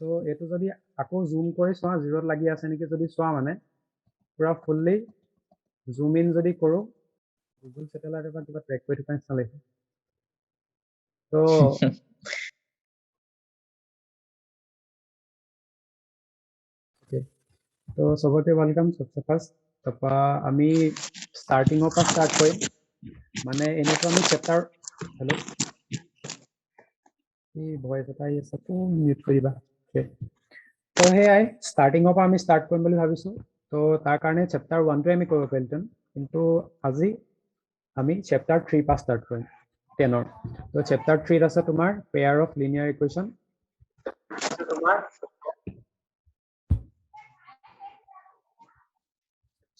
তো এইটো যদি আকৌ জুম কৰি চোৱা জিৰত লাগি আছে নেকি যদি চোৱা মানে পুৰা ফুললি জুম ইন যদি কৰোঁ গুগল ছেটেলাইটৰ পৰা কিবা ট্ৰেক কৰি থকা নিচিনা লাগিছে তো তো সবকে ওয়েলকাম সবচে ফাৰ্স্ট তাৰপৰ আমি স্টাৰ্টিং পৰা স্টাৰ্ট কৰিম মানে এনেতো আমি চেপ্টাৰ হেল্ল' এই ভয়েস এটা আহি আছে তো মিউট কৰিবা তো সেয়াই ষ্টাৰ্টিঙৰ পৰা আমি ষ্টাৰ্ট কৰিম বুলি ভাবিছোঁ তো তাৰ কাৰণে চেপ্টাৰ 1টোৱে আমি কৰিব পাৰিলোঁহেঁতেন কিন্তু আজি আমি চেপ্টাৰ 3 পৰা ষ্টাৰ্ট কৰিম 10ৰ তো চেপ্টাৰ 3ত আছে তোমাৰ pair of linear equation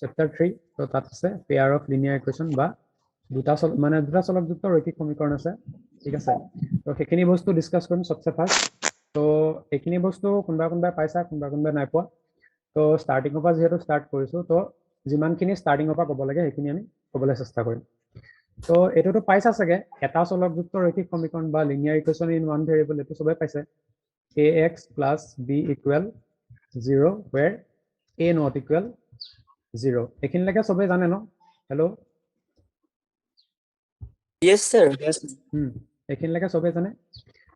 chapter 3 তো তাত আছে পেয়াৰ অফ লিনিয়াৰ ইকুৱেশ্যন বা দুটা চলকযুক্ত ৰৈখিক সমীকৰণ আছে ঠিক আছে তো সেইখিনি বস্তু ডিছকাছ কৰিম সবচে ফাৰ্ষ্ট তো এইখিনি বস্তু কোনোবাই পাইছা কোনোবাই নাই পোৱা তো ষ্টাৰ্টিঙৰ পৰা যিহেতু ষ্টাৰ্ট কৰিছোঁ তো যিমানখিনি ষ্টাৰ্টিঙৰ পৰা ক'ব লাগে সেইখিনি আমি ক'বলৈ চেষ্টা কৰিম তো এইটোতো পাইছা চাগে এটা চলকযুক্ত ৰৈখিক সমীকৰণ বা linear equation in one variable এইটো চবেই পাইছে ax plus b equal 0 where a not equal 0 এইখিনিলৈকে চবেই জানে ন হেল্ল' Yes, sir. Yes. এইখিনিলৈকে চবেই জানে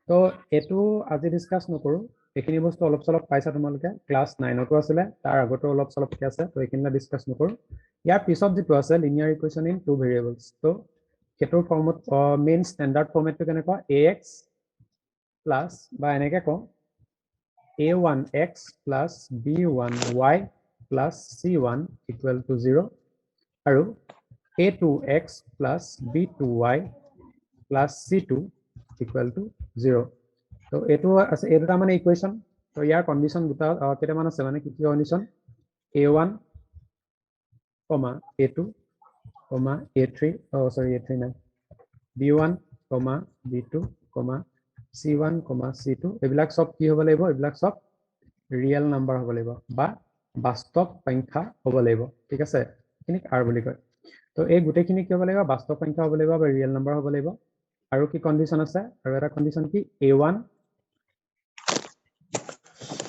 তো এইটো আজি ডিছকাছ নকৰোঁ এইখিনি বস্তু অলপ চলপ পাইছা তোমালোকে ক্লাছ 9তো আছিলে তাৰ আগতো অলপ চলপকৈ আছে তো এইখিনিলৈ ডিছকাছ নকৰোঁ ইয়াৰ পিছত যিটো আছে লিনিয়াৰ ইকুৱেশ্যন ইন 2 ভেৰিয়েবলছ তো সেইটোৰ ফৰ্মত মেইন ষ্টেণ্ডাৰ্ড ফৰ্মেটটো কেনেকুৱা ax প্লাছ বা এনেকৈ কওঁ a1x plus b1y plus c1 equal to 0 আৰু a2x plus b2y plus c2 equal to 0 তো এইটো আছে এই দুটা মানে ইকুৱেশ্যন তো ইয়াৰ কণ্ডিশ্যন দুটা কেইটামান আছে মানে কি কি condition a1 a2 a3 a3 নাই b1 b2 c1 c2 এইবিলাক সব কি হ'ব লাগিব এইবিলাক সব ৰিয়েল নাম্বাৰ হ'ব লাগিব বা বাস্তৱ সংখ্যা হ'ব লাগিব ঠিক আছে এইখিনিক r বুলি কয় তো এই গোটেইখিনি কি হ'ব লাগিব বাস্তৱ সংখ্যা হ'ব লাগিব বা ৰিয়েল নাম্বাৰ হ'ব লাগিব আৰু কি কণ্ডিশ্যন আছে আৰু এটা কণ্ডিশ্যন কি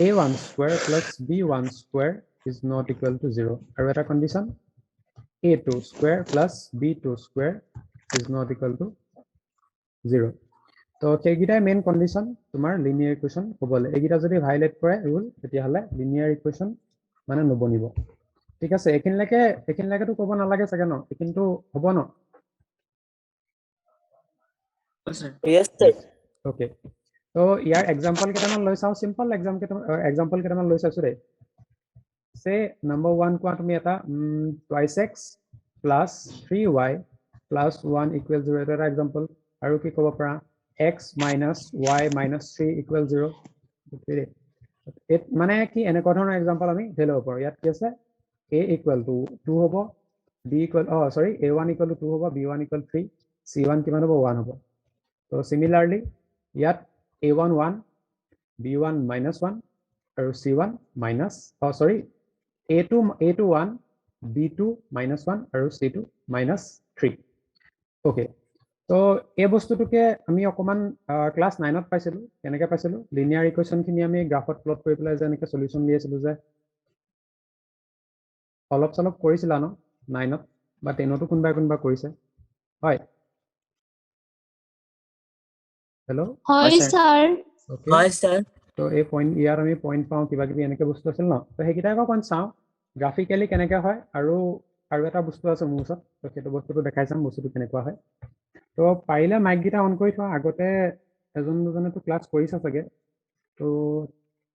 a1 square plus b1 square is not equal to 0 আৰু এটা condition a2 square plus b2 square is not equal to 0 তো সেইকেইটাই মেইন কণ্ডিশ্যন তোমাৰ লিনিয়াৰ ইকুৱেশ্যন হ'বলৈ এইকেইটা যদি ভাইলেট কৰে ৰুল তেতিয়াহ'লে লিনিয়াৰ ইকুৱেশ্যন মানে নবনিব ঠিক আছে এইখিনিলৈকেতো ক'ব নালাগে চাগে ন এইখিনিতো হ'ব ন Yes, sir. ওকে তো ইয়াৰ এক্সাম্পল কেইটামান লৈ চাওঁ চিম্পল এক্সাম্পল কেইটামান লৈ চাইছোঁ দেই সে নম্বৰ 1 কোৱা তুমি এটা twice x plus 3y plus 1 equal 0 এইটো এটা এক্সাম্পল আৰু কি ক'ব পাৰা x minus y minus 3 equal 0 মানে কি এনেকুৱা ধৰণৰ এক্সাম্পল আমি ধৰি ল'ব পাৰোঁ ইয়াত কি আছে a equal to 2 হ'ব b equal a1 equal to 2 হ'ব b1 equal 3 c1 কিমান হ'ব 1 হ'ব তো সিমিলাৰলি ইয়াত a1 1 b1 minus 1 আৰু c1 minus a2 1 b2 minus 1 আৰু c2 minus 3 ওকে তো এই বস্তুটোকে আমি অকমান ক্লাছ 9ত পাইছিলোঁ কেনেকৈ পাইছিলোঁ লিনিয়াৰ ইকুৱেশ্যনখিনি আমি গ্ৰাফত প্লট কৰি পেলাই যে এনেকৈ সলিউশ্যন দি আছিলোঁ যে অলপ চলপ কৰিছিলা ন 9ত বা 10তো কোনোবা কৰিছে হয় হেল্ল' হয় স্যাৰ Hi, sir. তো এই পইণ্ট ইয়াত আমি পইণ্ট পাওঁ কিবা কিবি এনেকৈ বস্তু আছিল ন তো সেইকেইটা অকণ চাওঁ গ্ৰাফিকেলি কেনেকৈ হয় আৰু এটা বস্তু আছে মোৰ ওচৰত তো সেইটো বস্তুটো দেখাই চাম বস্তুটো কেনেকুৱা হয় তো পাৰিলে মাইককেইটা অন কৰি থোৱা আগতে এজন দুজনেতো ক্লাছ কৰিছা চাগে তো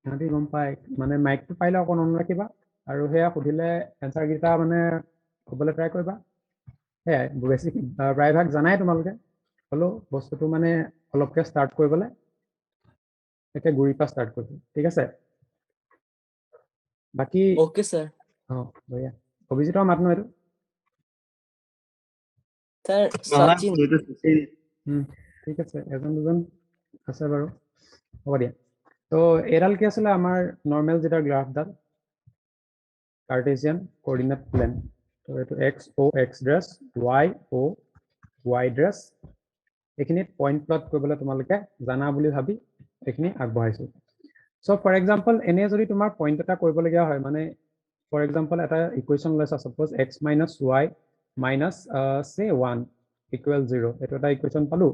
সিহঁতি গম পায় মানে মাইকটো পাৰিলে অকণ অন ৰাখিবা আৰু সেয়া সুধিলে এনচাৰকেইটা মানে ক'বলৈ ট্ৰাই কৰিবা সেয়াই বেছি প্ৰায়ভাগ জানাই তোমালোকে হ'লেও বস্তুটো মানে অলপকৈ ষ্টাৰ্ট কৰিবলৈ একে গুৰিৰ পৰা ষ্টাৰ্ট কৰিছোঁ ঠিক আছে বাকী Okay, sir. বঢ়িয়া অভিজিতৰ মাত ন এইটো Sir, Sachin. ঠিক আছে এজন দুজন আছে বাৰু হ'ব দিয়া তো এডাল কি আছিলে আমাৰ নৰ্মেল যেটা গ্ৰাফডাল কাৰ্টেছিয়ান কোঅৰ্ডিনেট প্লেন তো এইটো এক্স অ এক্স ড্ৰেছ ৱাই অ ৱাই ড্ৰেছ এইখিনিত পইণ্ট প্লট কৰিবলৈ তোমালোকে জানা বুলি ভাবি এইখিনি আগবঢ়াইছোঁ So for example, এনে যদি তোমাৰ পইণ্ট এটা কৰিবলগীয়া হয় মানে for example এটা ইকুৱেশ্যন লৈছা suppose x minus y minus say 1 equal 0 এইটো এটা ইকুৱেশ্যন পালো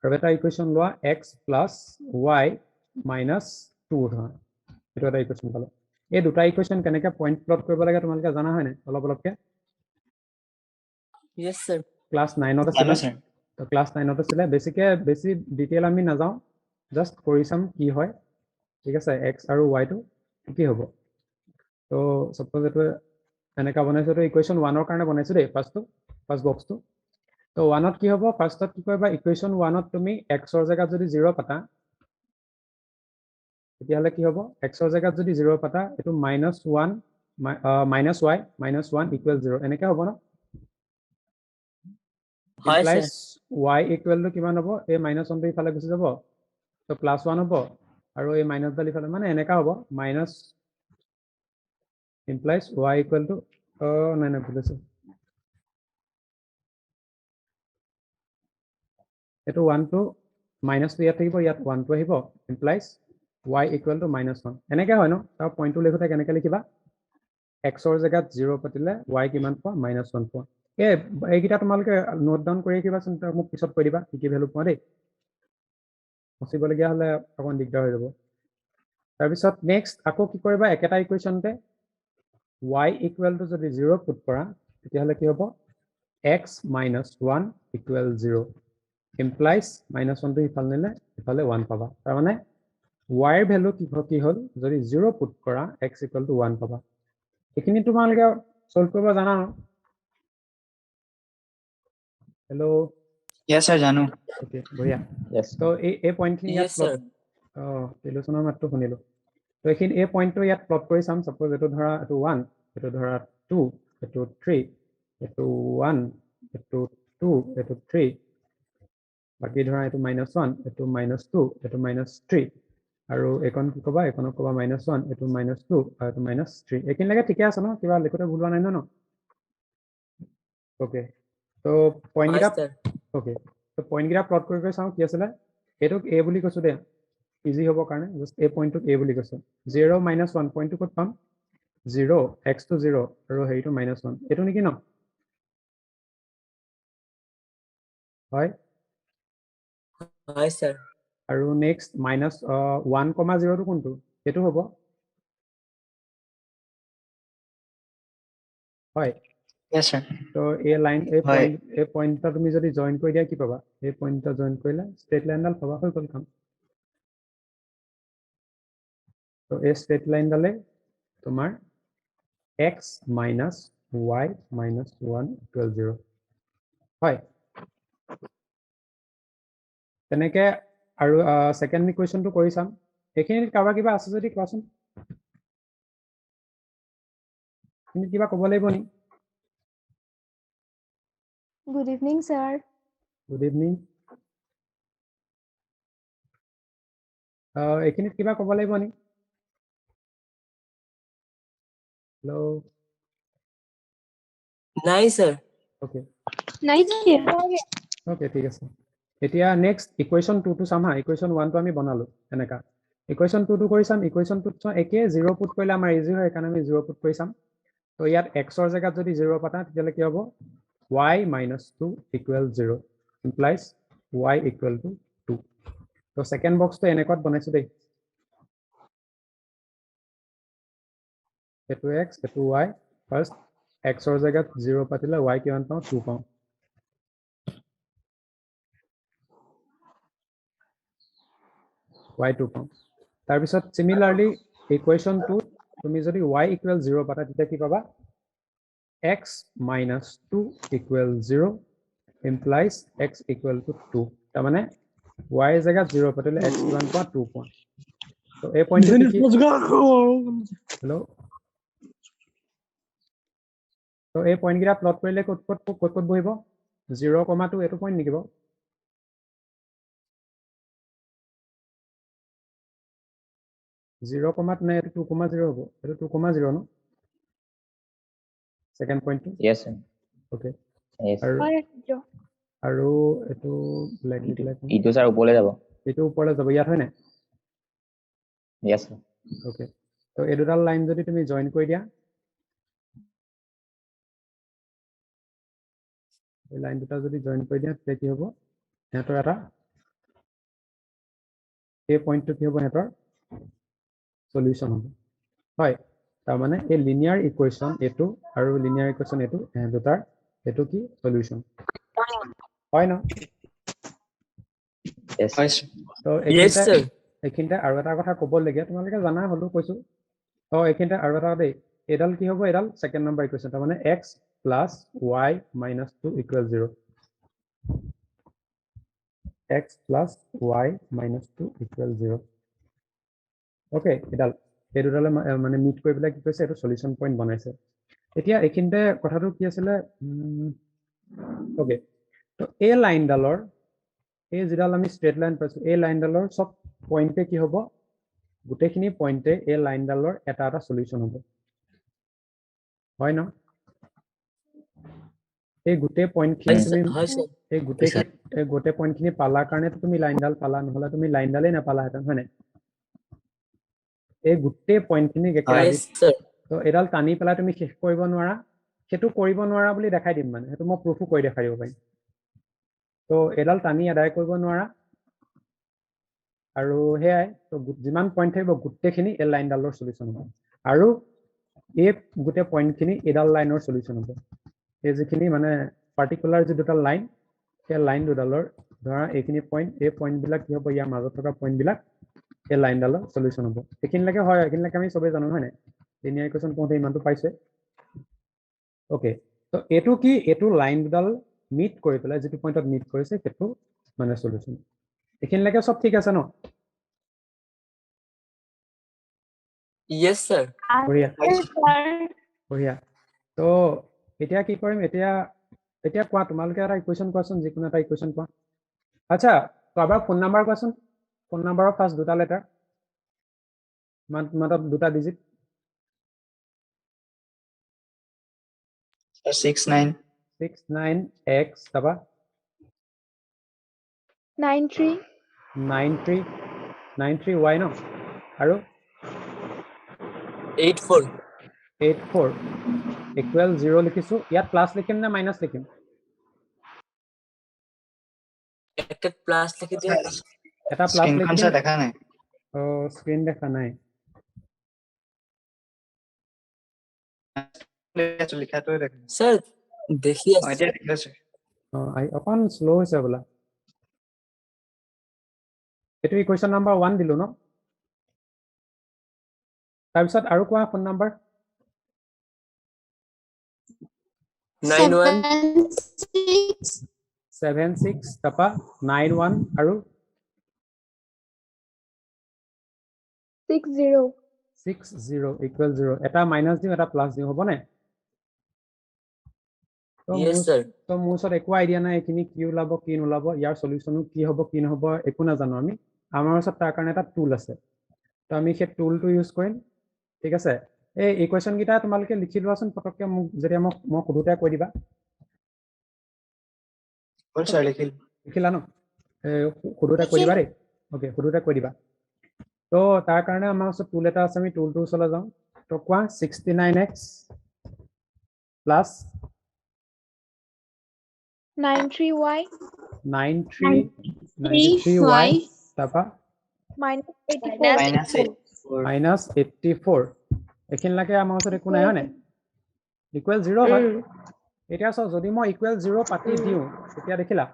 আৰু এটা ইকুৱেশ্যন লোৱা x plus y minus 2 ধৰা এইটো এটা ইকুৱেশ্যন পালো এই দুটা ইকুৱেশ্যন কেনেকৈ পইণ্ট প্লট কৰিব লাগে তোমালোকে জানা হয় নাই অলপ অলপকে Yes, sir. ক্লাছ 9 ত আছিলে তো ক্লাছ 9 ত আছিলে বেছি ডিটেইল আমি নাযাওঁ জাস্ট কৰি চাম কি হয় ঠিক আছে x আৰু y টো কি হ'ব তো suppose এইটো এনেকা বনাইছো তো ইকুৱেশ্যন 1 ৰ কাৰণে বনাইছো দেই ফাৰ্ষ্ট বক্সটো তো 1 ত কি হ'ব ফাৰ্ষ্টত কি কৰিবা ইকুৱেশ্যন 1 ত তুমি x ৰ জেগাত যদি 0 পাতা তেতিয়াহ'লে কি হ'ব x ৰ জেগাত যদি 0 পাতা এইটো -1 -y -1 equal 0 এনেকৈ হ'ব ন হয়, sir. implies y equal to কিমান হ'ব এই -1 টো ইফালে গুচি যাব তো +1 হ'ব আৰু এই মাইনাছ ডাল ইফালে মানে এনেকা হ'ব minus implies y equal to নাই ভুলিছো এইটো 1 টো মাইনাছ টো ইয়াত থাকিব ইয়াত 1 টো আহিব implies y equal to -1 এনেকৈ হয় ন তাৰ পইণ্টটো লিখোতে কেনেকৈ লিখিবা x ৰ জেগাত 0 পাতিলে y কিমান পোৱা -1 পোৱা এইকেইটা তোমালোকে নোট ডাউন কৰি ৰাখিবাচোন মোক পিছত কৈ দিবা কি ভেলু পোৱা দেই মচিবলগীয়া হ'লে অকণ দিগদাৰ হৈ যাব তাৰপিছত নেক্সট আকৌ কি কৰিবা একেটা ইকুৱেশ্যনতে y equal to যদি 0 পুট কৰা তেতিয়াহ'লে কি হ'ব x -1 equal 0 implies -1 টো ইফালে নিলে ইফালে 1 পাবা তাৰমানে y ৰ ভেলু কি হ'ল যদি 0 পুট কৰা x equal to 1 পাবা এইখিনি তোমালোকে সলভ কৰিব জানা ন হেল্ল' Yes, sir, জানো। ওকে বঢ়িয়া Yes. তো এই পইণ্টখিনি ইয়াত Yes, sir. ইলুচনৰ মাতটো শুনিলো তো এইখিনি এই পইণ্টটো ইয়াত প্লট কৰি চাম সাপোজ এইটো ধৰা এইটো 1 এইটো ধৰা 2 এইটো 3 এইটো 1 এইটো 2 এইটো 3 বাকি ধৰা এইটো -1 এইটো -2 এইটো -3 আৰু এইকণ কি ক'বা এইকণক ক'বা -1 এইটো -2 আৰু এইটো -3 এইখিনিলৈকে ঠিকে আছে ন কিবা লিখোতে ভুল হোৱা নাই ন ওকে তো পইণ্ট Hi, কেইটা sir. ওকে তো পইণ্ট কেইটা প্লট কৰি চাওঁ কি আছিলে এইটোক a বুলি কৈছো দে ইজি হ'বৰ কাৰণে জাষ্ট এই পইণ্টটোক a বুলি কৈছো 0 -1 পইণ্টটো ক'ত পাম 0 x টো 0 আৰু হেৰিটো -1 এইটো নেকি ন হয় Hi, sir. আৰু নেক্সট -1, 0 টো কোনটো এইটো হ'ব হয় Yes, sir. তো এই লাইন হয়। এই পইণ্টটা তুমি যদি জইন কৰি দিয়া কি পাবা এই পইণ্টটা জইন কৰিলে ষ্ট্ৰেট লাইনডাল পাবা হৈ গ'ল কাম তো এই ষ্ট্ৰেট লাইনডালে তোমাৰ x -y -1 equal 0 হয় তেনেকে আৰু সেকেন্ড ইকুৱেশ্যনটো কৰি চাম এইখিনিত কাৰোবাৰ কিবা আছে যদি কোৱাচোন তুমি কিবা ক'ব লাগিব নি Good evening, sir. Good evening এইখিনিত কিবা ক'ব লাগিব নি hello' Nice, sir. Okay Nice to hear. Okay ঠিক আছে এতিয়া নেক্সট ইকুৱেশ্যন 2 টো চাম হা ইকুৱেশ্যন 1 টো আমি বনালো এনেকা ইকুৱেশ্যন 2 টো কৰি চাম ইকুৱেশ্যন 2 টো একে 0 পুট কৰিলে আমাৰ ইজি হয় কাৰণ আমি 0 পুট কৰি চাম তো ইয়াত x ৰ জেগাত যদি 0 পাতা তেতিয়াহ'লে কি হ'ব y -2 equal 0 implies y equal to 2 তো সেকেন্ড বক্সটো এনেকুৱাত বনাইছো দেই এইটো x এইটো y ফাৰ্ষ্ট x ৰ জেগাত 0 পাতিলে y কিমান পাওঁ 2 পাওঁ y 2 পাওঁ তাৰপিছত সিমিলাৰলি ইকুৱেশ্যন 2 তুমি যদি y equal 0 পাতা তেতিয়া কি পাবা x -2 equal 0 implies x equal to 2 তাৰমানে y জেগাত 0 পাতিলে x কিমান পোৱা 2 পোৱা তো এই পইণ্টটো কি হেল্ল' তো এই পইণ্টকেইটা প্লট কৰিলে ক'ত বহিব 0, 2 এইটো পইণ্ট নেকি বাৰু 0, নাই এইটো 2, 0 হ'ব এইটো 2, 0 ন সেকেন্ড পইণ্টটো Yes, sir. Okay Yes. আৰু এইটো ব্লেক ইটো স্যাৰ ওপৰলৈ যাব। এইটো ওপৰলৈ যাব ইয়াত হয় নাই Yes, sir. ওকে তো এই দুডাল লাইন যদি তুমি জয়েন কৰি দিয়া এই লাইন দুটা যদি জয়েন কৰি দিয়া তেতিয়া কি হ'ব সিহঁতৰ এটা এই পইণ্টটো কি হ'ব সিহঁতৰ সলিউশন হ'ব হয় তাৰ মানে এই লিনিয়াৰ ইকুৱেশ্যন এইটো আৰু লিনিয়াৰ ইকুৱেশ্যন এইটো দুটাৰ এইটো কি সলিউশন হয় ন Yes. হয় sir. তো Yes, sir. এইখিনিতে আৰু এটা কথা ক'বলগীয়া তোমালোকে জানা হ'লেও কৈছো তো এইখিনিতে আৰু এটা দেই এডাল কি হ'ব এডাল সেকেন্ড নম্বৰ ইকুৱেশ্যন তাৰ মানে x plus y minus 2 equals 0 x plus y minus 2 equals 0 okay এডাল এই দুডালে মানে মিট কৰি পেলাই কি কৈছে এইটো সলিউশন পইণ্ট বনাইছে এতিয়া এইখিনিতে কথাটো কি আছিলে ওকে তো এই লাইনডালৰ এই যিডাল আমি ষ্ট্ৰেট লাইন পাইছো এই লাইনডালৰ সব পইণ্টে কি হ'ব গোটেইখিনি পইণ্টে এই লাইনডালৰ এটা এটা সলিউশন হ'ব হয় ন এই গোটেই পইণ্টখিনি Hi, তুমি sir. Hi, sir. এই গোটেই পইণ্টখিনি পালাৰ কাৰণে তুমি লাইনডাল পালা নহ'লে তুমি লাইনডালেই নাপালাহেঁতেন হয় নাই এই গোটেই পইণ্টখিনি একেলগে Yes, sir. তো এডাল টানি পেলাই তুমি শেষ কৰিব নোৱাৰা সেইটো কৰিব নোৱাৰা বুলি দেখাই দিম মানে সেইটো মই প্ৰুফো কৰি দেখাই দিব পাৰিম তো এডাল টানি আদায় কৰিব নোৱাৰা আৰু হেয়াই তো যিমান পইণ্ট থাকিব গোটেইখিনি এই লাইনডালৰ সলিউশন হ'ব আৰু এই গোটেই পইণ্টখিনি এডাল লাইনৰ সলিউশন হ'ব এই যিখিনি মানে পাৰ্টিকুলাৰ যি দুটা লাইন সেই লাইন দুডালৰ ধৰা এইখিনি পইণ্ট এই পইণ্টবিলাক কি হ'ব ইয়াৰ মাজত থকা পইণ্টবিলাক এই লাইনডালৰ সলিউশন হ'ব এইখিনিলৈকে হয় এইখিনিলৈকে আমি চবেই জানো হয় নাই লিনিয়াৰ ইকুৱেশ্যন পঢ়োঁতে ইমানটো পাইছে ওকে তো এইটো কি এইটো লাইন দুডাল মিট কৰি পেলাই যিটো পইণ্টত মিট কৰিছে সেইটো মানে সলিউশন এইখিনিলৈকে চব ঠিক আছে ন Yes, sir. বঢ়িয়া Sir. বঢ়িয়া তো এতিয়া কি কৰিম এতিয়া কোৱা তোমালোকে এটা ইকুৱেশ্যন কোৱাচোন যিকোনো এটা ইকুৱেশ্যন কোৱা আচ্ছা কাৰোবাৰ ফোন নাম্বাৰ কোৱাচোন ফোন নাম্বাৰৰ ফাৰ্ষ্ট দুটা লেটাৰ মাত্ৰ দুটা ডিজিট 69 69x তাৰপৰা 93. 93y ন আৰু 84. 84 ইকুৱেল 0 লিখিছো ইয়াত প্লাছ লিখিম নে মাইনাছ লিখিম একটা plus লিখে দিন। এটা প্লাছ স্ক্ৰীনখন লিখিম স্যাৰ দেখা নাই স্ক্ৰীন দেখা নাই লিখাটোৱে দেখা নাই Sir, দেখি আছে। এতিয়া ঠিক আছে অকণ শ্ল' হৈছে বোলা এইটো ইকুৱেশ্যন নাম্বাৰ 1 দিলো ন তাৰপিছত আৰু কোৱা ফোন নাম্বাৰ 91 76 তাৰপৰা 91 আৰু 60. 60 ইকুৱেল 0 এটা মাইনাছ দিওঁ এটা প্লাছ দিওঁ হ'বনে Yes, sir. তো মোৰ ওচৰত একো আইডিয়া নাই এইখিনি কি ওলাব কি নোলাব ইয়াৰ সলিউশনো কি হ'ব কি নহ'ব একো নাজানো আমি আমাৰ ওচৰত তাৰ কাৰণে এটা টুল আছে তো আমি সেই টুলটো ইউজ কৰিম ঠিক আছে এই ইকুৱেশ্যন কেইটা তোমালোকে লিখি লোৱাচোন পটককৈ মোক যেতিয়া মই সোধোতে কৈ দিবা হ'ল স্যার লিখিল লিখিলা ন সোধোতে কৈ দিবা দেই অ'কে সোধোতে কৈ দিবা তো তাৰ কাৰণে আমাৰ ওচৰত টুল এটা আছে আমি টুলটোৰ ওচৰলৈ যাওঁ তো কোৱা 69x প্লাছ 93y 93y তাৰপৰা minus 84. মাইনাস -84 এইখিনিলৈকে আমাৰ ওচৰত একো নাই হয়নে ইকুৱেল 0 হয় এতিয়া চাওক যদি মই ইকুৱেল 0 পাতি দিওঁ তেতিয়া দেখিলা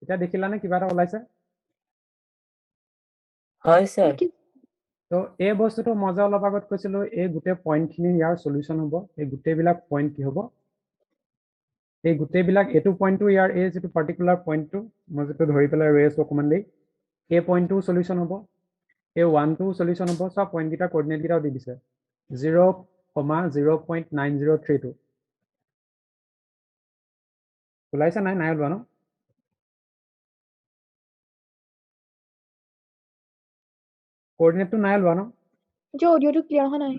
এতিয়া দেখিলানে কিবা এটা ওলাইছে হয় স্যার। তো এই বস্তুটো মজা অলপ আগত কৈছিলো এই গোটেই পইণ্টখিনি ইয়াৰ সলিউশন হ'ব এই গোটেইবিলাক পইণ্ট কি হ'ব এই গোটেইবিলাক এইটো পইণ্টটো ইয়াৰ এই যিটো পাৰ্টিকুলাৰ পইণ্টটো মই যিটো ধৰি পেলাই ৰৈ আছো অকণমান দেৰি এই পইণ্টটো সলিউশন হ'ব এই 1টো সলিউশন হ'ব সব পইণ্টকেইটা কোঅৰ্ডিনেটকেইটাও দি দিছে 0,0.9032 ওলাইছে নাই ওলোৱা ন কোঅৰ্ডিনেটটো নাই ওলোৱা ন Jo audio to clear হোৱা নাই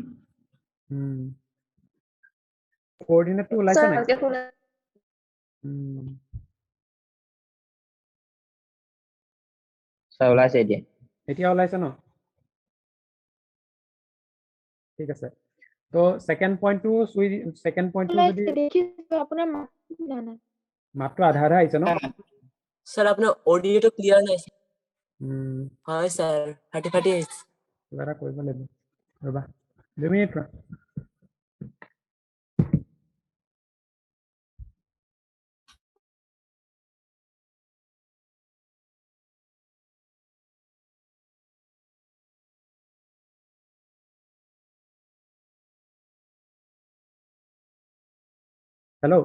কোঅৰ্ডিনেটটো ওলাইছে নাই স্যার ওলাইছে এতিয়া এতিয়া ওলাইছে ন ঠিক আছে তো সেকেন্ড পইণ্টটো সেকেন্ড পইণ্টটো যদি ওলাইছে দেখিছো আপোনাৰ না না মাত্ৰ আধা আধা আহিছে ন স্যাৰ আপনাৰ অডিওটো ক্লিয়াৰ নাই উম, হয় স্যাৰ ফাটি ফাটি আহিছে কিবা এটা কৰিব লাগিব ৰ'বা 2 মিনিট ৰ হেল্ল'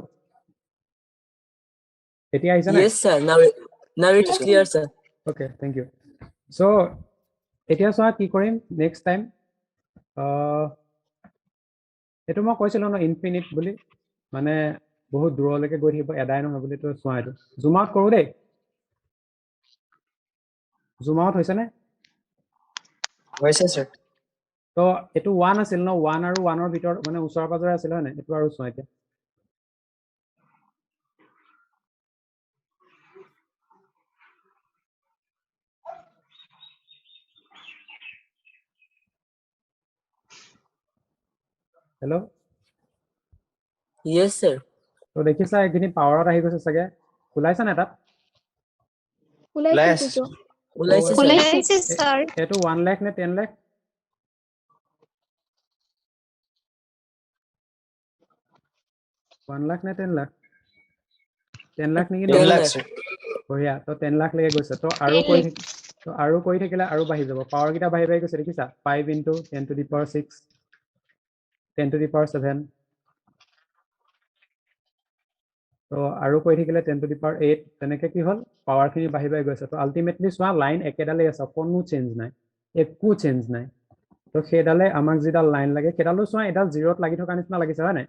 এতিয়া আহিছে নে yes sir now it's clear sir okay thank you so' এতিয়া চোৱা কি কৰিম নেক্সট টাইম এইটো মই কৈছিলোঁ ন ইনফিনিট বুলি মানে বহুত দূৰলৈকে গৈ থাকিব এদাই নহয় বুলি তো চোৱা এইটো জুম আউট কৰোঁ দেই জুম আউট হৈছেনে হৈছে স্যাৰ তো এইটো 1 আছিল ন 1 আৰু 1ৰ ভিতৰত মানে ওচৰে পাজৰে আছিল হয় নাই এইটো আৰু চোৱা এতিয়া হেল্ল' yes sir তো দেখিছা এইখিনি পাৱাৰত আহি গৈছে চাগে ওলাইছে নাই তাত ওলাই ওলাইছে আছে সূৰ্য ওলাইছে স্যার ওলাইছে স্যার এইটো 1 লাখ নে 10 লাখ 1 লাখ নে 10 লাখ 10 লাখ নেকি 10 ন লাখ স্যাৰ বঢ়িয়া তো 10 লাখ লৈকে গৈছে তো আৰু কৰি থাকিলে আৰু বাঢ়ি যাব পাৱাৰ কেইটা বাঢ়ি বাঢ়ি গৈছে দেখিছা 5 into 10 to the power 6 10 to the power 7 তো আৰু কৰি থাকিলে 10 to the power 8 তেনেকে কি হ'ল পাৱাৰখিনি বাঢ়ি বাঢ়ি গৈছে তো আল্টিমেটলি চোৱা লাইন একেডালেই আছে কোনো চেঞ্জ নাই একো চেঞ্জ নাই তো সেইডালে আমাক যিডাল লাইন লাগে সেইডালো চোৱা এডাল জিৰ'ত লাগি থকা নিচিনা লাগিছে হয় নাই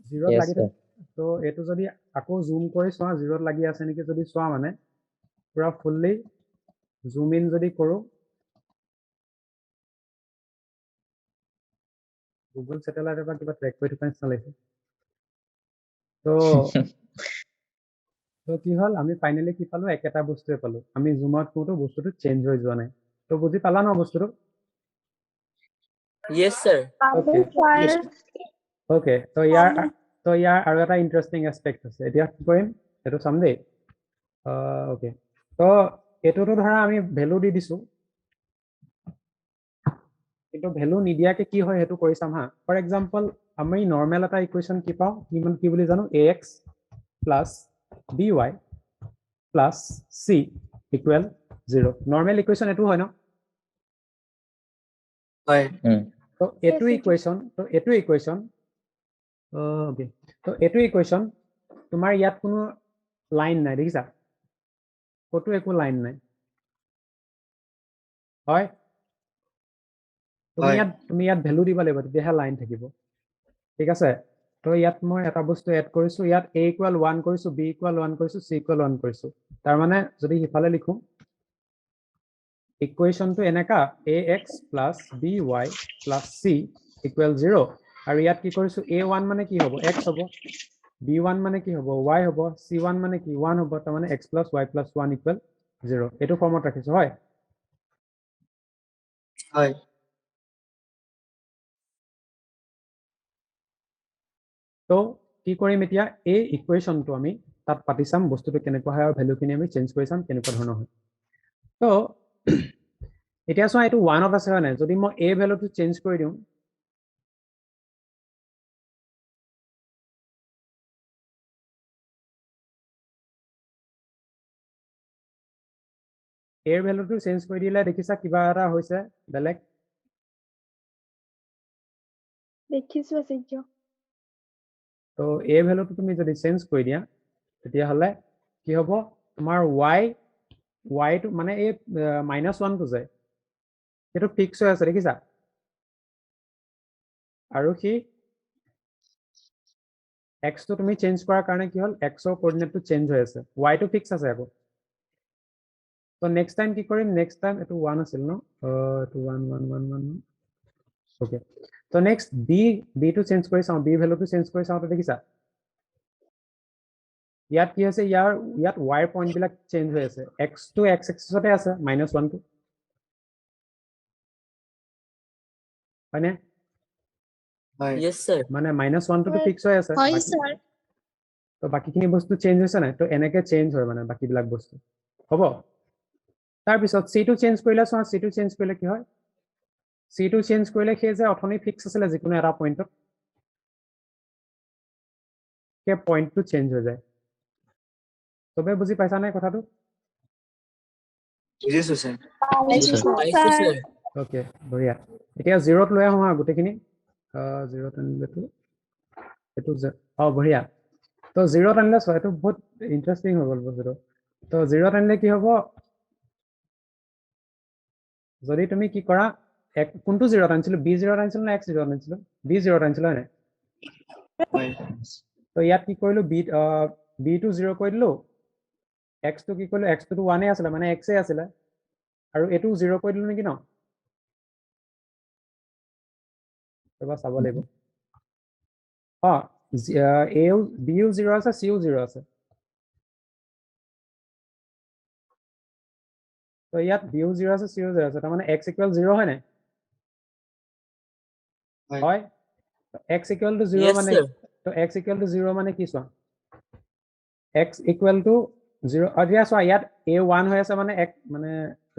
জিৰ'ত Yes, লাগি sir. তো এইটো যদি আকৌ জুম কৰি চোৱা জিৰ'ত লাগি আছে নেকি যদি চোৱা মানে পুৰা ফুল্লি জুম ইন যদি কৰোঁ গুগল ছেটেলাইটৰ পৰা কিবা ট্ৰেক কৰি থকা নিচিনা লাগিছে তো কি হ'ল আমি ফাইনেলি কি পালো একেটা বস্তুৱে পালো আমি জুম আউট কৰোঁতো বস্তুটো চেঞ্জ হৈ যোৱা নাই তো বুজি পালা ন বস্তুটো yes sir ওকে ওকে তো ইয়াৰ আৰু এটা ইণ্টাৰেষ্টিং এছপেক্ট আছে এতিয়া কি কৰিম সেইটো চাম দেই ওকে তো এইটোতো ধৰা আমি ভেলু দি দিছোঁ কিন্তু ভেলু নিদিয়াকে কি হয় সেইটো কৰি চাম হা ফৰ এক্সাম্পল আমি নৰ্মেল এটা ইকুৱেশ্যন কি পাওঁ কি বুলি জানো ax plus by plus c equal 0 normal equation এইটো হয় ন হয় তো এইটো ইকুৱেশ্যন ওকে তো এইটো ইকুৱেশ্যন তোমাৰ ইয়াত কোনো লাইন নাই দেখিছা ক'তো একো লাইন নাই হয় তুমি ইয়াত ভেলু দিব লাগিব তেতিয়াহে লাইন থাকিব ঠিক আছে তো ইয়াত মই এটা বস্তু এড কৰিছো ইয়াত a ইকুৱেল 1 কৰিছো b ইকুৱেল 1 কৰিছো c ইকুৱেল 1 কৰিছো তাৰ মানে যদি ইফালে লিখো ইকুৱেশ্যনটো এনেকা ax plus by plus c equal 0 আৰু ইয়াত কি কৰিছো a1 মানে কি হ'ব x হ'ব b1 মানে কি হ'ব y হ'ব c1 মানে কি 1 হ'ব তাৰ মানে x plus y plus 1 equal 0 এইটো ফৰ্মত ৰাখিছো হয় হয় তো কি কৰিম এতিয়া এই ইকুৱেশ্যনটো আমি তাত পাতি চাম বস্তুটো কেনেকুৱা হয় আৰু ভেলুখিনি আমি চেঞ্জ কৰি চাম কেনেকুৱা ধৰণৰ হয় তো এতিয়া চোৱা এইটো 1ত আছে হয় নাই যদি মই a ভেলুটো চেঞ্জ কৰি দিওঁ a ভেলুটো চেঞ্জ কৰি দিলে দেখিছা কিবা এটা হৈছে বেলেগ দেখিছো আচাৰ্য তো a ভেলুটো তুমি যদি চেঞ্জ কৰি দিয়া তেতিয়াহ'লে কি হ'ব তোমাৰ y টো মানে এই -1টো যায় সেইটো ফিক্স হৈ আছে দেখিছা আৰু সি x টো তুমি চেঞ্জ কৰাৰ কাৰণে কি হ'ল x ৰ কোঅৰ্ডিনেটটো চেঞ্জ হৈ আছে y টো ফিক্স আছে আকৌ তো নেক্সট টাইম কি কৰিম নেক্সট টাইম এইটো 1 আছিল ন এইটো 1 ওকে তো নেক্সট b টো চেঞ্জ কৰি চাওঁ b ভেলুটো চেঞ্জ কৰি চাওঁতে দেখিছা ইয়াত কি হৈছে ইয়াত y ৰ পইণ্ট বিলাক চেঞ্জ হৈ আছে x টো x এক্সিছতে আছে -1 টো হয়নে হয় Yes, sir. মানে -1 টো ফিক্স হৈ আছে হয় বাকি স্যার তো বাকিখিনি বস্তু চেঞ্জ হৈছে নাই তো এনেকে চেঞ্জ হয় মানে বাকিবিলাক বস্তু হ'ব তাৰ পিছত c টো চেঞ্জ কৰিলে চোৱা c টো চেঞ্জ কৰিলে কি হয় c টো চেঞ্জ কৰিলে সেই যে অথনি ফিক্স আছিলে যিকোনো এটা পইণ্টত সেই পইণ্টটো চেঞ্জ হৈ যায় চবে বুজি পাইছা নাই কথাটো বুজিছো স্যার Yes, sir. ওকে বঢ়িয়া এতিয়া 0ত লৈ আহোঁ হা গোটেইখিনি 0ত আনিলেতো এইটো বঢ়িয়া তো 0ত আনিলে চোৱা এইটো বহুত ইণ্টাৰেষ্টিং হৈ গ'ল বস্তুটো তো 0ত আনিলে কি হ'ব যদি তুমি কি কৰা কোনটো 0ত আনিছিলো b0ত আনিছিলো না x0ত আনিছিলো b0ত আনিছিলো হয় নাই হয় তো ইয়াত কি কৰিলো b টো 0 কৰি দিলো x টো কি কৰিলো x টো 1 আছিলে মানে x এ আছিলে আৰু এটো 0 কৰি দিলো নেকি ন এবাৰ চাব লাগিব এও বিও 0 আছে সিও 0 আছে তো ইয়াত বিও 0 আছে সিও 0 আছে তাৰ মানে x = 0 হয় নাই হয় হয় x = 0 Yes, মানে sir. তো x = 0 মানে কি চোৱা x = 0 এতিয়া চোৱা ইয়াত a1 হৈ আছে মানে x মানে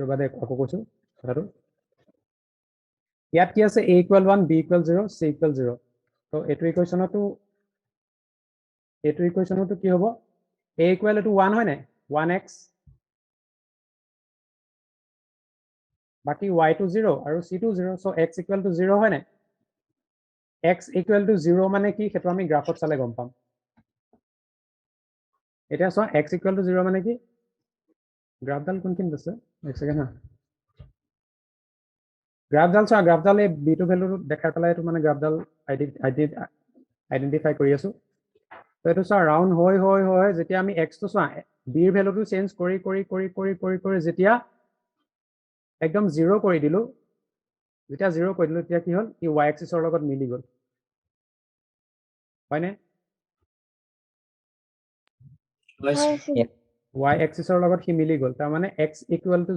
ৰবা দে আকৌ কৈছো কথাটো ইয়াত কি আছে a = 1 b = 0 c = 0 তো এইটো ইকুৱেশ্যনটো কি হ'ব a = 1 হয় নাই 1x বাকি y টো 0 আৰু c টো 0 সো x = 0 হয় নাই x = 0 মানে কি সেইটো আমি গ্ৰাফত চালে গম পাম এতিয়া চোৱা x = 0 মানে কি গ্ৰাফডাল কোনখিনিত আছে এক ছেকেণ্ড হা গ্ৰাফডাল চোৱা গ্ৰাফডাল এই b টো ভ্যালুটো দেখাই পেলাই এইটো মানে গ্ৰাফডাল আইডেন্টিফাই কৰি আছো তো এইটো চোৱা ৰাউন্ড হৈ যেতিয়া আমি x টো চোৱা b ৰ ভ্যালুটো চেঞ্জ কৰি যেতিয়া একদম 0 কৰি দিলো যেতিয়া 0 কৰি দিলো তেতিয়া কি হ'ল ই y এক্সিছৰ লগত মিলি গ'ল হয়নে হয় হয় স্যাৰ y এক্সিছৰ লগত সি মিলি গ'ল তাৰ মানে x =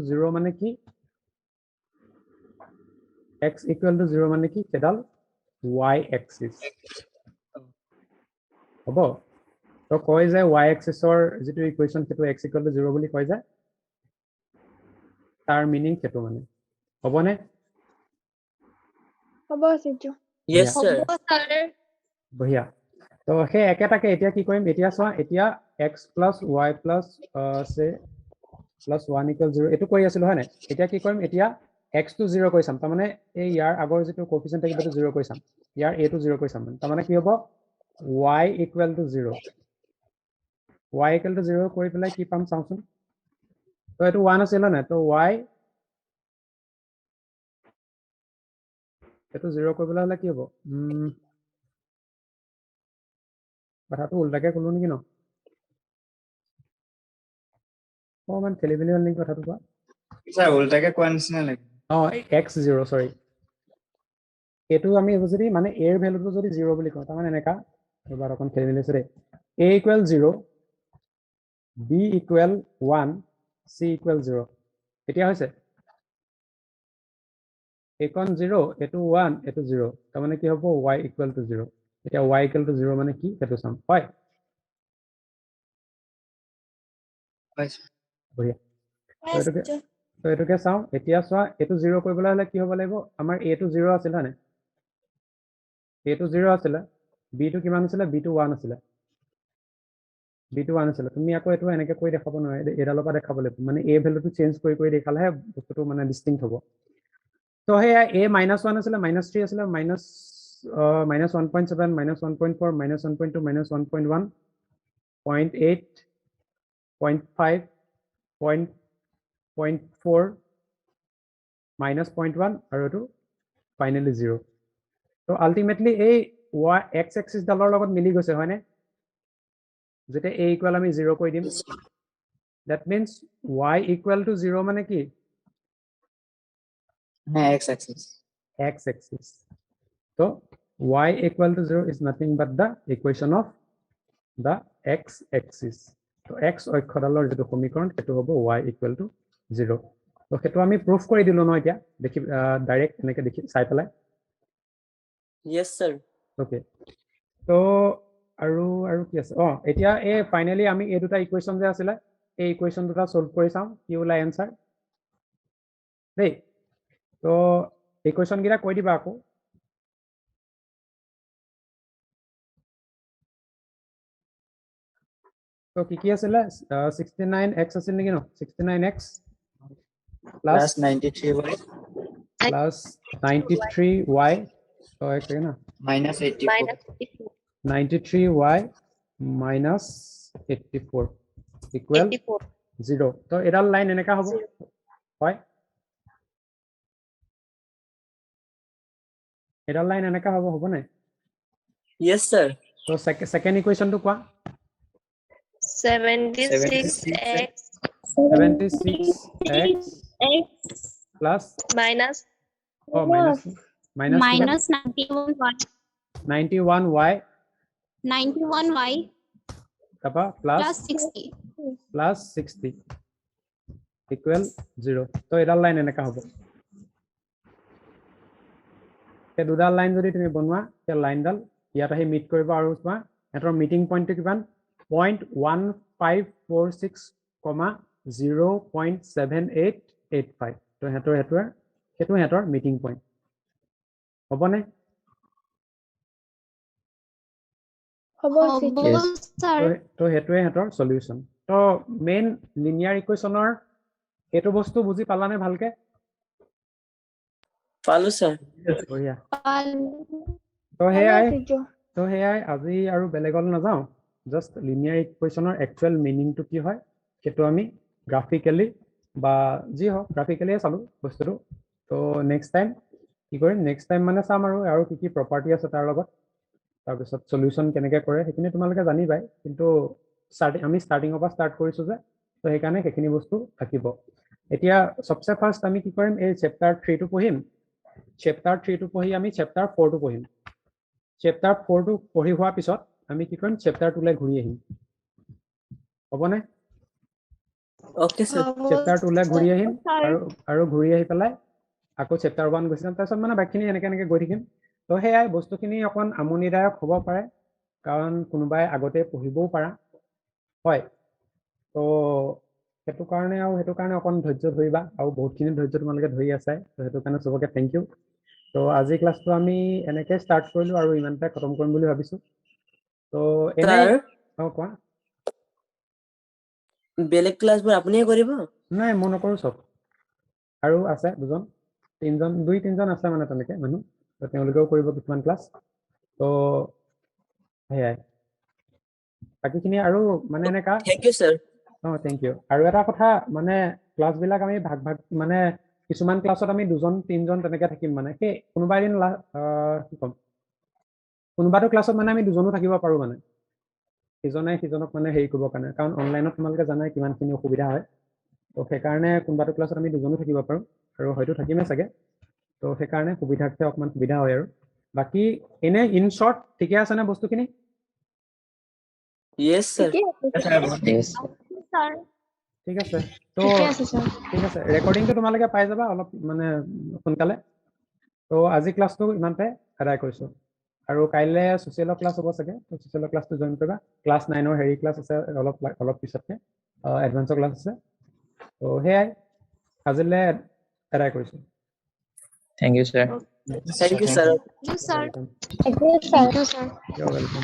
0 মানে কি x = 0 মানে কি সেডাল y এক্সিছ হ'ব তো কয় যে y এক্সিছৰ যেটো ইকুৱেশ্যন সেটো x = 0 বুলি কয় যায় তাৰ মিনিং সেটো মানে হ'বনে হ'ব আচাৰ্য Yes, sir. বঢ়িয়া তো সেই একেটাকে এতিয়া কি কৰিম এতিয়া চোৱা এতিয়া x + y + 1 = 0 এটো কৰি আছিলো হয় নাই এতিয়া কি কৰিম এতিয়া x টো 0 কৰি চাম তাৰ মানে এই ইয়াৰ আগৰ যেটো কোএফিচিয়েন্ট থাকিব তো 0 কৰি চাম ইয়াৰ a টো 0 কৰি চাম তাৰ মানে কি হ'ব y = 0 y = 0 কৰি পেলাই কি পাম চাওঁচোন তো এটো 1 আছিল না তো y এটো 0 কৰিবলৈ হলে কি হ'ব কথাটো উল্টাকে ক'লো নেকি ন মানে খেলি হ'ল নেকি কথাটো কোৱা স্যাৰ উল্টাকে কোৱা নিচিনা লাগে x0 সৰি এটো আমি যদি মানে a ৰ ভ্যালুটো যদি 0 বুলি কওঁ তাৰ মানে এনেকা এবাৰ অকন খেলি আছে দেই a = 0 b = 1 c = 0 এতিয়া হৈছে একন 0 এটো 1 এটো 0 তাৰ মানে কি হ'ব y = 0 এতিয়া y = 0 মানে কি সেটো চাম হয় হয় স্যার বঢ়িয়া তো এটোকে চাওঁ এতিয়া চোৱা এটো 0 কৰিবলৈ হলে কি হ'ব লাগিব আমাৰ a টো 0 আছিল হয়নে a টো 0 আছিল b টো কিমান আছিল b টো 1 আছিল b টো 1 আছিল তুমি আকৌ এটো এনেকে কৰি দেখাব নোৱাৰে এডালৰ পৰা দেখাব লাগিব মানে a ভ্যালুটো চেঞ্জ কৰি দেখালেহে বস্তুটো মানে ডিস্টিংক্ট হ'ব তো হেয়া a -1 আছিল -3 আছিল -1.7 -1.4 -1.2 -1.1 0.8 0.5 0.4 -0.1 আৰু এটো ফাইনালি 0 তো আলটিমেটলি এই y x এক্সিছ ডালৰ লগত মিলি গৈছে হয়নে যেতে a = আমি 0 কৰি দিম that means y = 0 মানে কি হ্যাঁ x axis x axis so y = 0 is nothing but the equation of the x axis. তো x অক্ষডালৰ যেটো সমীকৰণ সেটো হ'ব y equal to 0. তো সেটো আমি প্ৰুফ কৰি দিলো ন এতিয়া দেখি ডাইৰেক্ট এনেকে দেখি চাই পেলাই Yes, sir. ওকে তো আৰু কি আছে এতিয়া এই ফাইনালি আমি এই দুটা ইকুৱেশ্যন যে আছিল এই ইকুৱেশ্যন দুটা সলভ কৰি চাম কি ওলাই আনসাৰ দেই তো ইকুৱেশ্যন গিৰা কৈ দিবা আকৌ তো কি আছিল 69x আছিল নেকি ন 69x plus 93y plus 93y तो एक है ना minus 84 93y minus 84 equal 0 तो एडाल लाइन এনেকা হ'ব হয় এডাল লাইন এনেকা হ'ব নাই Yes, sir. তো সেকেন্ড ইকুয়েশন তো কোৱা 76x 76x plus minus minus 91y 91y 91y तपा plus 60 plus 60 equal 0 तो एडाल लाइन এনেকা হ'ব তে দুডাল লাইন যদি তুমি বনোৱা তে লাইনডাল ইয়াত আহি মিট কৰিব আৰু তোমাৰ এটাৰ মিটিং পইণ্টটো কিমান 0.1546, 0.7885 তো হেতৰ মিটিং পইণ্ট হ'বনে হ'ব sir তো হেতুৱে হেতৰ সলিউশন তো মেইন লিনিয়াৰ ইকুৱেশ্যনৰ এটো বস্তু বুজি পালানে ভালকে Follow, sir. বঢ়িয়া pal তো হেয়াই আজি আৰু বেলেগল নাযাওঁ জাস্ট লিনিয়াৰ ইকুৱেশ্যনৰ একচুৱেল মিনিংটো কি হয় সেইটো আমি গ্ৰাফিক্যালি বা যি হওক গ্ৰাফিক্যালি চালো বস্তুটো তো নেক্সট টাইম কি কৰিম নেক্সট টাইম মানে চাম আৰু কি প্ৰপাৰ্টি আছে তাৰ লগত তাৰপিছত সলিউশন কেনেকৈ কৰে সেইখিনি তোমালোকে জানিবাই কিন্তু আমি ষ্টাৰ্টিঙৰ পৰা ষ্টাৰ্ট কৰিছো যে তো সেইকাৰণে সেইখিনি বস্তু থাকিব এতিয়া সবচে ফাৰ্ষ্ট আমি কি কৰিম এই চেপ্টাৰ 3 টো পঢ়িম চেপ্টাৰ 3 টো পঢ়ি আমি চেপ্টাৰ 4 টো পঢ়িম চেপ্টাৰ 4 টো পঢ়ি হোৱাৰ পিছত আমি কি কৰিম চেপ্টাৰ 2 লৈ ঘূৰি আহিম হ'বনে Okay, sir. চেপ্টাৰ 2 লৈ ঘূৰি আহিম আৰু ঘূৰি আহি পেলাই আকৌ চেপ্টাৰ 1 গৈছিলাম তাৰপিছত মানে বাকিখিনি এনেকে গৈ থাকিম তো হেয়াই বস্তুখিনি অকণ আমনিদায়ক হ'ব পাৰে কাৰণ কোনোবাই আগতে পঢ়িবও পাৰা হয় তো সেইটো কাৰণে অকণ ধৈৰ্য ধৰিবা আৰু বহুতখিনি ধৈৰ্য তোমালোকে ধৰি আছে তো সেইটো কাৰণে সবকে থেংক ইউ তো আজি ক্লাছটো আমি এনেকে ষ্টাৰ্ট কৰিলো আৰু ইমানতে খতম কৰিম বুলি ভাবিছো তো এনে Sir, কোৱা বেলেগ ক্লাছবোৰ আপুনিয়ে কৰিব নাই মই নকৰো সব আৰু আছে দুই তিনজন আছে মানে তেনেকে মানুহ তো তেওঁলোকেও কৰিব কিছুমান ক্লাছ তো হেয়াই বাকিখিনি আৰু মানে এনেকা Thank you, sir. Thank you আৰু এটা কথা মানে ক্লাছবিলাক আমি ভাগ মানে কিছুমান ক্লাছত আমি দুজন তিনজন তেনেকে থাকিম মানে সেই কোনোবা এদিন কি ক'ম কোনোবাটো ক্লাছত মানে আমি দুজনো থাকিব পাৰো মানে ইজনে সিজনক মানে হেৰি কৰিবৰ কাৰণে কাৰণ অনলাইনত তোমালোকে জানাই কিমানখিনি অসুবিধা হয় তো সেইকাৰণে কোনোবাটো ক্লাছত আমি দুজনো থাকিব পাৰো আৰু হয়তো থাকিমেই চাগে তো সেইকাৰণে সুবিধাৰ্থে অকণমান সুবিধা হয় আৰু বাকী এনে ইন শ্বৰ্ট ঠিকে আছেনে বস্তুখিনি Yes, sir. yes sir ঠিক আছে তো ঠিকে আছে ছাৰ ঠিক আছে ৰেকৰ্ডিংটো তোমালোকে পাই যাবা অলপ মানে সোনকালে তো আজি ক্লাছটো ইমানতে আদায় কৰিছোঁ আৰু কাইলৈ ছ'চিয়েলৰ ক্লাছ হ'ব চাগে তো ছ'চিয়েলৰ ক্লাছটো জইন কৰিবা ক্লাছ 9ৰ হেৰি ক্লাছ আছে অলপ পিছতকৈ এডভান্সৰ ক্লাছ আছে তো সেয়াই আজিলৈ আদায় কৰিছোঁ thank you sir Thank you, sir. you sir welcome একো ছাৰ ইউ ৱেলকাম